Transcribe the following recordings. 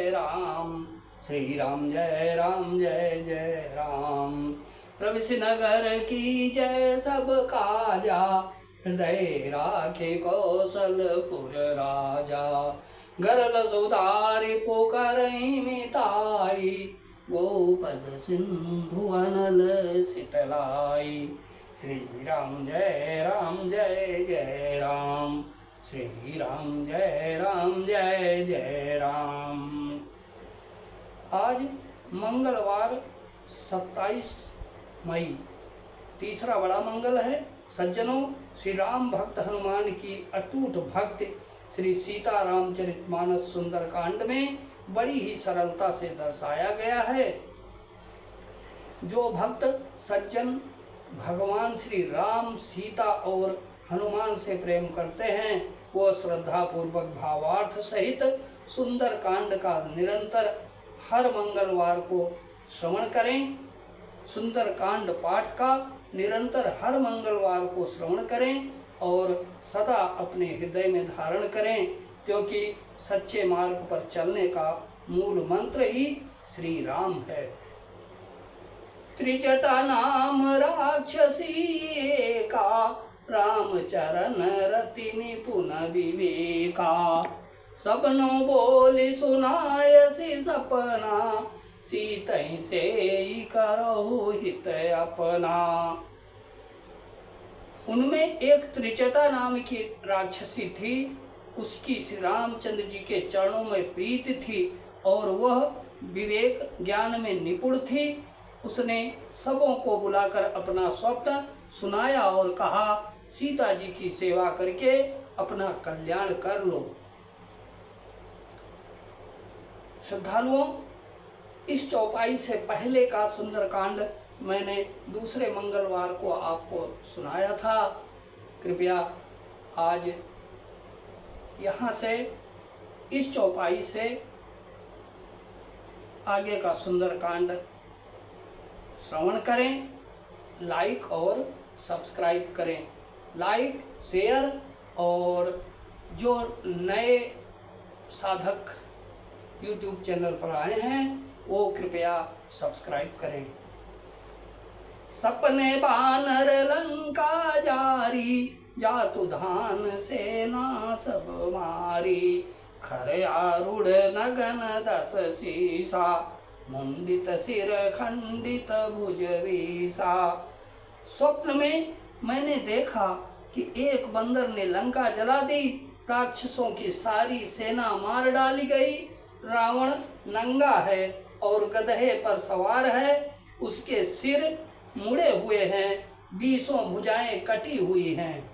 जय राम। श्री राम जय राम जय जय राम। प्रविश नगर की जय सब काजा, हृदय राखे कौशलपुर राजा। गरल सुधारि पुकारहि मिताई, गोपद सिंधु अनल शीतलाई। श्री राम जय जय राम। श्री राम जय जय राम। आज मंगलवार 27 मई, तीसरा बड़ा मंगल है। सज्जनों, श्री राम भक्त हनुमान की अटूट भक्ति श्री सीता रामचरितमानस सुंदरकांड में बड़ी ही सरलता से दर्शाया गया है। जो भक्त सज्जन भगवान श्री राम, सीता और हनुमान से प्रेम करते हैं, वो श्रद्धा पूर्वक भावार्थ सहित सुंदर कांड का निरंतर हर मंगलवार को श्रवण करें। सुंदर कांड पाठ का निरंतर हर मंगलवार को श्रवण करें और सदा अपने हृदय में धारण करें, क्योंकि सच्चे मार्ग पर चलने का मूल मंत्र ही श्री राम है। त्रिजटा नाम राक्षसी का, रामचरण रति निपुण विवेका। सबनो बोली सुनायसी सपना, सीतै से करो हित अपना। उनमें एक त्रिजटा नाम की राक्षसी थी। उसकी श्री रामचंद्र जी के चरणों में प्रीति थी और वह विवेक ज्ञान में निपुण थी। उसने सबों को बुलाकर अपना स्वप्न सुनाया और कहा, सीता जी की सेवा करके अपना कल्याण कर लो। श्रद्धालुओं, इस चौपाई से पहले का सुंदरकांड मैंने दूसरे मंगलवार को आपको सुनाया था। कृपया आज यहाँ से इस चौपाई से आगे का सुंदरकांड श्रवण करें, लाइक और सब्सक्राइब करें। लाइक, शेयर, और जो नए साधक YouTube चैनल पर आए हैं वो कृपया सब्सक्राइब करें। सपने बानर लंका जारी, जातु धान सेना सब मारी। खर आरूढ़ नगन 10 शीसा, मुंडित सिर खंडित भुज वीसा। स्वप्न में मैंने देखा कि एक बंदर ने लंका जला दी, राक्षसों की सारी सेना मार डाली गई। रावण नंगा है और गधे पर सवार है, उसके सिर मुड़े हुए हैं, 20 भुजाएं कटी हुई हैं।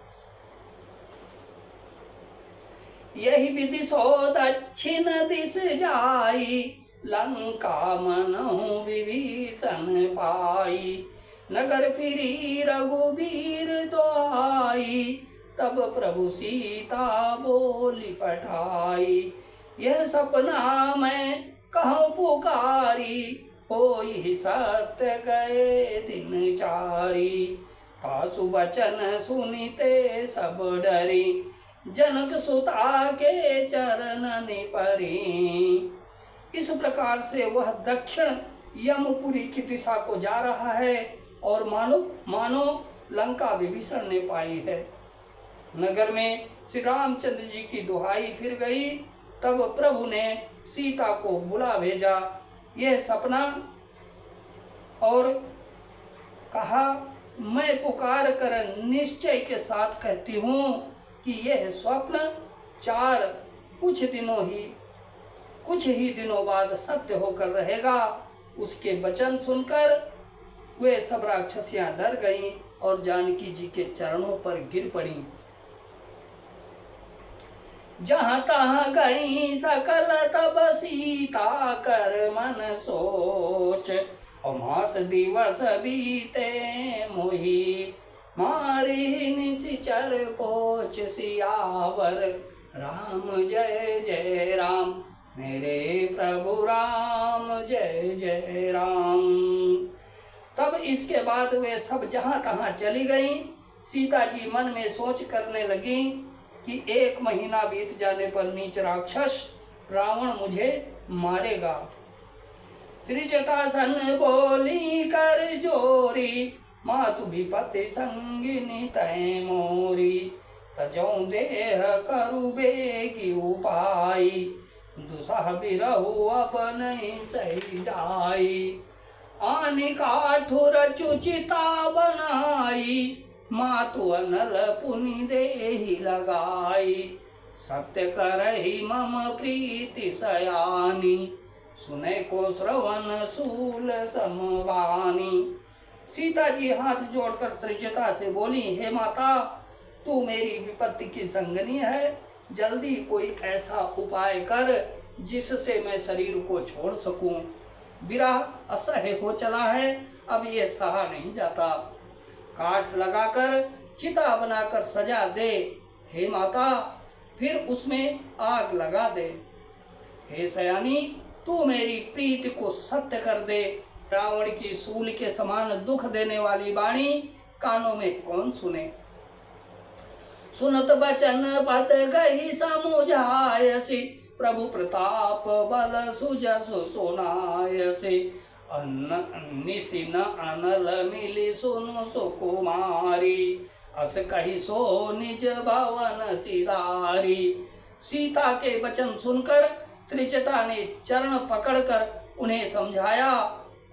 यही विदिशो दक्षिण दिश जाई, लंका मनहु विभीषण पाई। नगर फिरी रघुबीर दोहाई, तब प्रभु सीता बोली पठाई। यह सपना मैं कहूँ पुकारी, होई सत्य गए दिन चारी। तासु वचन सुनिते सब डरी, जनक सुता के चरणन परी। इस प्रकार से वह दक्षिण यमपुरी की दिशा को जा रहा है और मानो लंका विभीषण ने पाई है। नगर में श्री रामचंद्र जी की दुहाई फिर गई। तब प्रभु ने सीता को बुला भेजा यह सपना और कहा, मैं पुकार कर निश्चय के साथ कहती हूँ कि यह स्वप्न कुछ ही दिनों बाद सत्य होकर रहेगा। उसके वचन सुनकर वे सब राक्षसियां डर गईं और जानकी जी के चरणों पर गिर पड़ी। जहाँ तहाँ गई सकल तब सीता कर मन सोच, और मास दिवस बीते मोही, मारी निशिचर पोच सियावर। राम जय जय राम, मेरे प्रभु राम जय जय राम। तब इसके बाद वे सब जहाँ तहाँ चली गईं। सीता जी मन में सोच करने लगी कि 1 महीना बीत जाने पर नीच राक्षस रावण मुझे मारेगा। त्रिजटासन बोली कर जोरी, मातु विपत्ति संगिनी तय मोरी। तजौ देह करु बेगी उपाई, दुसह बिरहु अब नहीं सही जाई। आनि काठुर चुचिता बनाई, मातु अनल पुनि देहि लगाई। सत्य करहि मम प्रीति सयानी, सुने को श्रवण सूल समवानी। सीता जी हाथ जोड़कर त्रिजटा से बोली, हे माता, तू मेरी विपत्ति की संगनी है, जल्दी कोई ऐसा उपाय कर जिससे मैं शरीर को छोड़ सकूं। विरह असह्य हो चला है, अब ये सहा नहीं जाता। काठ लगाकर चिता बनाकर सजा दे हे माता, फिर उसमें आग लगा दे। हे सयानी, तू मेरी प्रीति को सत्य कर दे। रावण की सूल के समान दुख देने वाली वाणी कानों में कौन सुने। सुनत बचन पद गही समुझायसी, प्रभु प्रताप बल सुजसु सुनायसी। निसिन अनल मिली सुनु सुकुमारी, अस कही सो निज भवन सिधारी। सीता के वचन सुनकर त्रिजटा ने चरण पकड़कर उन्हें समझाया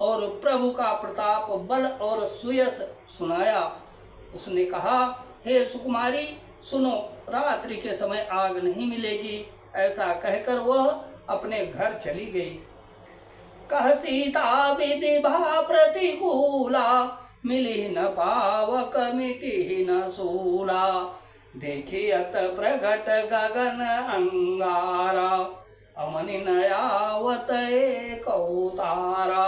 और प्रभु का प्रताप बल और सुयस सुनाया। उसने कहा, हे सुकुमारी सुनो, रात्रि के समय आग नहीं मिलेगी। ऐसा कहकर वह अपने घर चली गई। कह सीता विधि भा प्रतिकूला, मिली न पावक मिटी न सूला। देखियत प्रगट गगन अंगारा, अमनि नयावत एक अवतारा।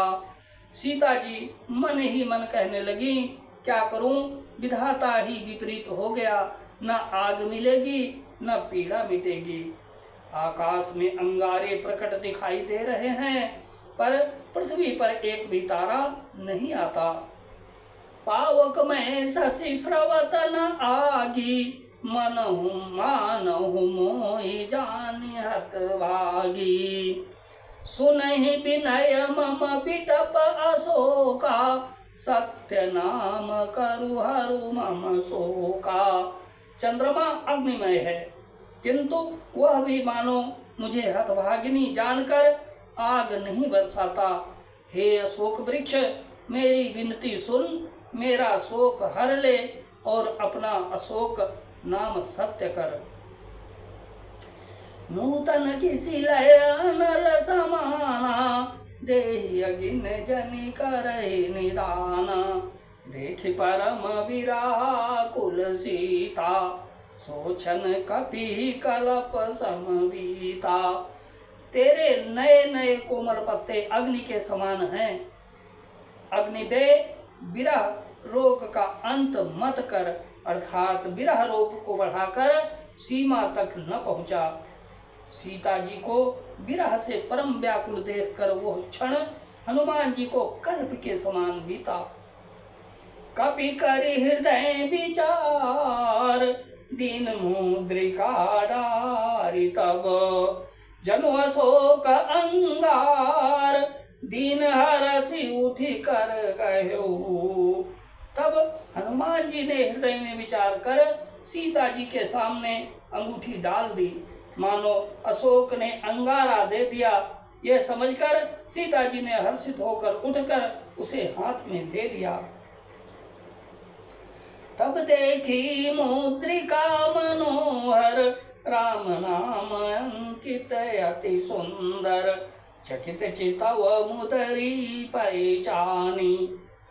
सीता जी मन ही मन कहने लगी, क्या करूं, विधाता ही विपरीत हो गया। न आग मिलेगी न पीड़ा मिटेगी। आकाश में अंगारे प्रकट दिखाई दे रहे हैं, पर पृथ्वी पर एक भी तारा नहीं आता। पावक में शशि स्रवत न आगी, मनहु मानहु मोहि जानि हतभागी। सुनहि विनय मम बिटप अशोका, सत्य नाम करु हरु मम शोका। चंद्रमा अग्निमय है, किंतु वह भी मानो मुझे हतभागिनी जानकर आग नहीं बरसाता। हे अशोक वृक्ष, मेरी विनती सुन, मेरा शोक हर ले और अपना अशोक नाम सत्य कर। नूतन किसी लय अनल समाना, देहि अगिन जनि करहि निदाना। देखि परम विराकुल सीता, सोचन कपि कलप समबीता। तेरे नए नए कोमल पत्ते अग्नि के समान हैं। अग्नि दे, विरह रोग का अंत मत कर, अर्थात विरह रोग को बढ़ाकर सीमा तक न पहुंचा। सीता जी को विरह से परम व्याकुल देखकर वो क्षण हनुमान जी को कल्प के समान बीता। कपि करि हृदय विचार, दीन मुद्रिका डारि तब। जनु अशोक अंगार, दीन हरसि उठि कर गयो। तब हनुमान जी ने हृदय में विचार कर सीता जी के सामने अंगूठी डाल दी, मानो अशोक ने अंगारा दे दिया। यह समझकर सीता जी ने हर्षित होकर उठकर उसे हाथ में दे लिया। तब देखी मुद्रिका मनोहर, राम नाम अंकित अति सुंदर। चकित चितव मुदरी पहचानी,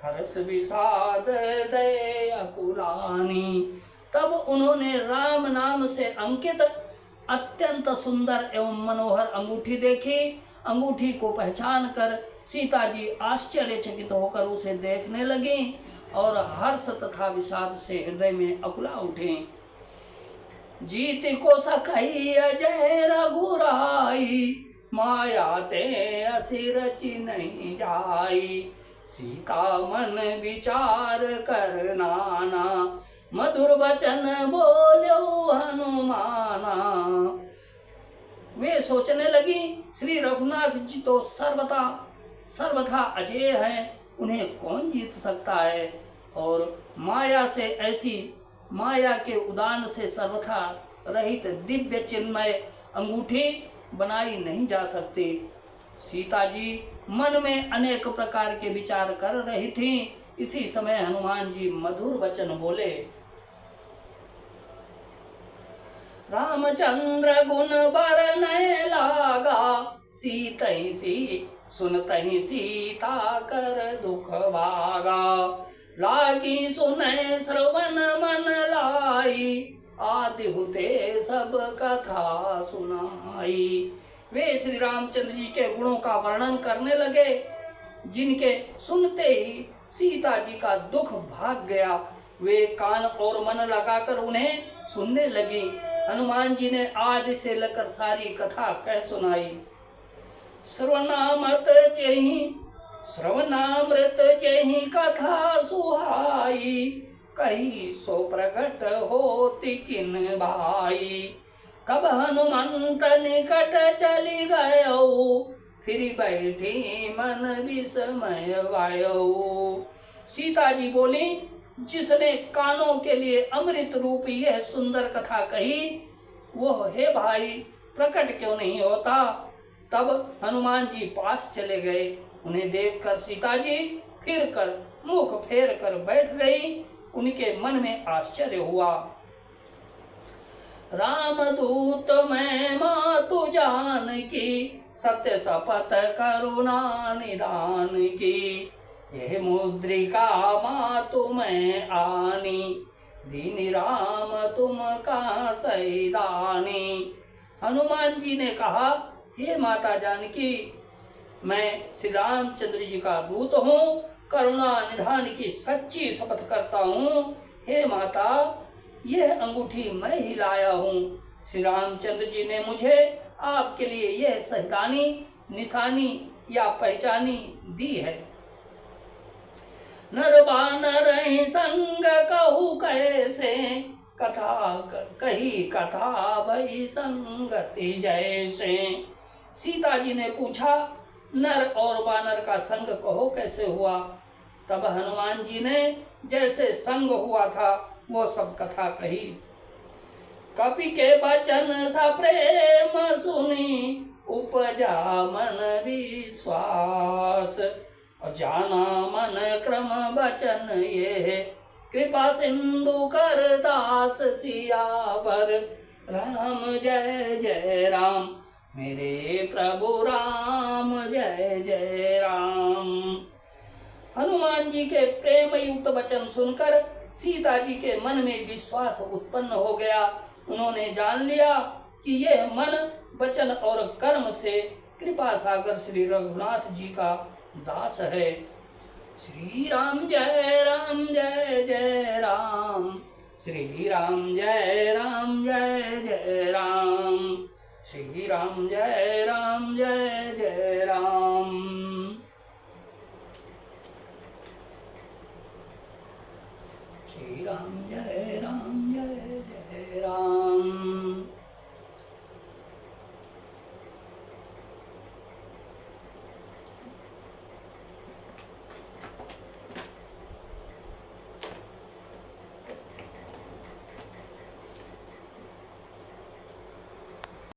हर्ष विषाद हृदय अकुलानी। तब उन्होंने राम नाम से अंकित अत्यंत सुंदर एवं मनोहर अंगूठी देखी। अंगूठी को पहचान कर सीता जी आश्चर्यचकित होकर उसे देखने लगी और हर्ष तथा विषाद से हृदय में अकुला उठे। जीत को सखई अजय रघुराई, माया ते असि रचि नहीं जाई। सीता मन विचार कर नाना, मधुर वचन बोल्यो हनुमाना। वे सोचने लगी, श्री रघुनाथ जी तो सर्वथा अजेय हैं, उन्हें कौन जीत सकता है। और माया के उदान से सर्वथा रहित दिव्य चिन्मय अंगूठी बनाई नहीं जा सकती। सीता जी मन में अनेक प्रकार के विचार कर रही थीं। इसी समय हनुमान जी मधुर वचन बोले। रामचंद्र गुण बरनय लागा, सीतहि सी सुनतहि सीता कर दुख भागा। लागी सुनय श्रवण मन लाई, आदि हुते सब कथा सुनाई। वे श्री रामचंद्र जी के गुणों का वर्णन करने लगे, जिनके सुनते ही सीता जी का दुख भाग गया। वे कान और मन लगाकर उन्हें सुनने लगी। हनुमान जी ने आदि से लेकर सारी कथा कह सुनाई। श्रवणामृत जेहि कथा सुहाई, कही सो प्रगट होति किन भाई। कब हनुमंत निकट चली गयो, फिर बैठी मन विस्मय वायो। सीता जी बोली, जिसने कानों के लिए अमृत रूप यह सुंदर कथा कही, वो हे भाई प्रकट क्यों नहीं होता। तब हनुमान जी पास चले गए। उन्हें देखकर सीता जी फिर कर मुख फेर कर बैठ गई। उनके मन में आश्चर्य हुआ। रामदूत मैं मातु जान की, सत्य शपथ करुणा निदान की। यह मुद्रिका मातु मैं आनी, दीनी राम तुम का सैदानी। हनुमान जी ने कहा, हे माता जानकी, मैं श्री रामचंद्र जी का दूत हूँ, करुणा निधान की सच्ची शपथ करता हूँ। हे माता, यह अंगूठी मैं ही लाया हूँ। श्री रामचंद्र जी ने मुझे आपके लिए यह सैदानी निशानी या पहचानी दी है। नर बानर संग कहू कैसे, कथा भई संगति जैसे। सीता जी ने पूछा, नर और बानर का संग कहो कैसे हुआ। तब हनुमान जी ने जैसे संग हुआ था वो सब कथा कही। कपि के वचन सा प्रेम सुनी, उपजा मन विश्वास। और जाना मन क्रम वचन ये, कृपा सिंधु कर दास सियावर। राम जय जय राम, मेरे प्रभु राम जय जय राम। हनुमान जी के प्रेम युक्त वचन सुनकर सीता जी के मन में विश्वास उत्पन्न हो गया। उन्होंने जान लिया कि यह मन वचन और कर्म से कृपा सागर श्री रघुनाथ जी का दास है। श्री राम जय जय राम, श्री राम जय जय राम, श्री राम जय जय राम।